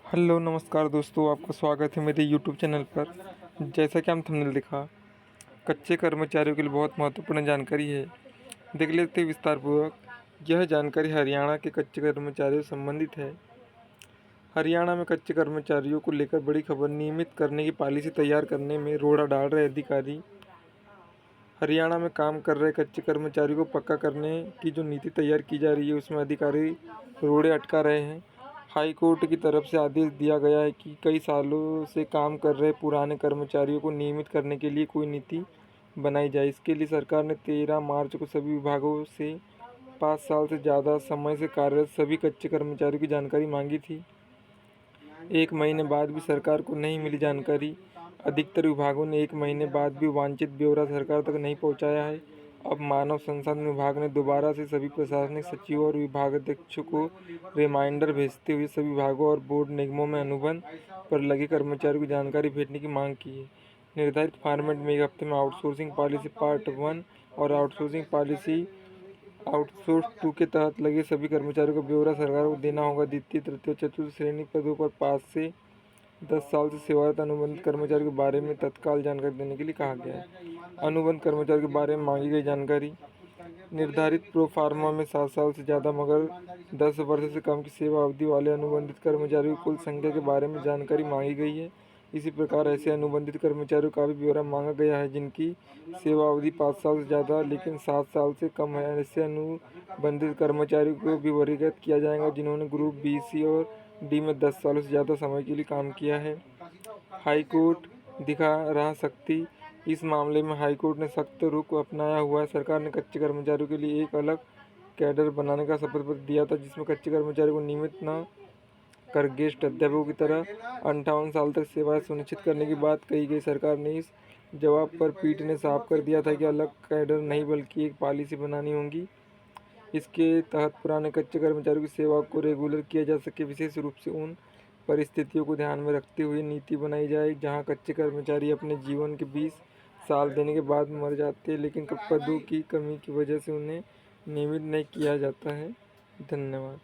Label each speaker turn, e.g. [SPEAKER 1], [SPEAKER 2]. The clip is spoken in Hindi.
[SPEAKER 1] हेलो नमस्कार दोस्तों, आपका स्वागत है मेरे यूट्यूब चैनल पर। जैसा कि हम थंबनेल दिखा, कच्चे कर्मचारियों के लिए बहुत महत्वपूर्ण जानकारी है। देख लेते हैं विस्तारपूर्वक। यह जानकारी हरियाणा के कच्चे कर्मचारियों से संबंधित है। हरियाणा में कच्चे कर्मचारियों को लेकर बड़ी खबर। नियमित करने की पॉलिसी तैयार करने में रोड़ा डाल रहे अधिकारी। हरियाणा में काम कर रहे कच्चे कर्मचारियों को पक्का करने की जो नीति तैयार की जा रही है, उसमें अधिकारी रोड़े अटका रहे हैं। हाई कोर्ट की तरफ से आदेश दिया गया है कि कई सालों से काम कर रहे पुराने कर्मचारियों को नियमित करने के लिए कोई नीति बनाई जाए। इसके लिए सरकार ने 13 मार्च को सभी विभागों से 5 साल से ज़्यादा समय से कार्यरत सभी कच्चे कर्मचारियों की जानकारी मांगी थी। 1 महीने बाद भी सरकार को नहीं मिली जानकारी। अधिकतर विभागों ने 1 महीने बाद भी वांछित ब्यौरा सरकार तक नहीं पहुंचाया है। अब मानव संसाधन विभाग ने दोबारा से सभी प्रशासनिक सचिवों और विभागाध्यक्षों को रिमाइंडर भेजते हुए सभी विभागों और बोर्ड निगमों में अनुबंध पर लगे कर्मचारियों की जानकारी भेजने की मांग की है। निर्धारित फॉर्मेट में 1 हफ्ते में आउटसोर्सिंग पॉलिसी पार्ट 1 और आउटसोर्सिंग पॉलिसी आउटसोर्स 2 के तहत लगे सभी कर्मचारियों को ब्यौरा सरकार को देना होगा। द्वितीय, तृतीय, चतुर्थ श्रेणी पदों पर 5 से 10 साल से सेवारत अनुबंधित कर्मचारियों के बारे में तत्काल जानकारी देने के लिए कहा गया है। अनुबंध कर्मचारियों के बारे में मांगी गई जानकारी। निर्धारित प्रो फार्मा में 7 साल से ज़्यादा मगर 10 वर्ष से कम की सेवा अवधि वाले अनुबंधित कर्मचारियों की कुल संख्या के बारे में जानकारी मांगी गई है। इसी प्रकार ऐसे अनुबंधित कर्मचारियों का भी ब्यौरा मांगा गया है जिनकी सेवा अवधि 5 साल से ज़्यादा लेकिन 7 साल से कम है। ऐसे अनुबंधित कर्मचारियों को भी वर्गीकृत किया जाएगा जिन्होंने ग्रुप बी, सी और डी में 10 सालों से ज़्यादा समय के लिए काम किया है। हाई कोर्ट दिखा रहा सख्ती। इस मामले में हाई कोर्ट ने सख्त रुख अपनाया हुआ है। सरकार ने कच्चे कर्मचारियों के लिए एक अलग कैडर बनाने का शपथ पत्र दिया था जिसमें कच्चे कर्मचारियों को नियमित न कर गेस्ट अध्यापकों की तरह 58 साल तक सेवाएं सुनिश्चित करने की बात कही गई। सरकार ने इस जवाब पर पीठ ने साफ कर दिया था कि अलग कैडर नहीं बल्कि एक पॉलिसी बनानी होगी। इसके तहत पुराने कच्चे कर्मचारियों की सेवा को रेगुलर किया जा सके। विशेष रूप से उन परिस्थितियों को ध्यान में रखते हुए नीति बनाई जाए जहां कच्चे कर्मचारी अपने जीवन के 20 साल देने के बाद मर जाते हैं लेकिन पदों की कमी की वजह से उन्हें नियमित नहीं किया जाता है। धन्यवाद।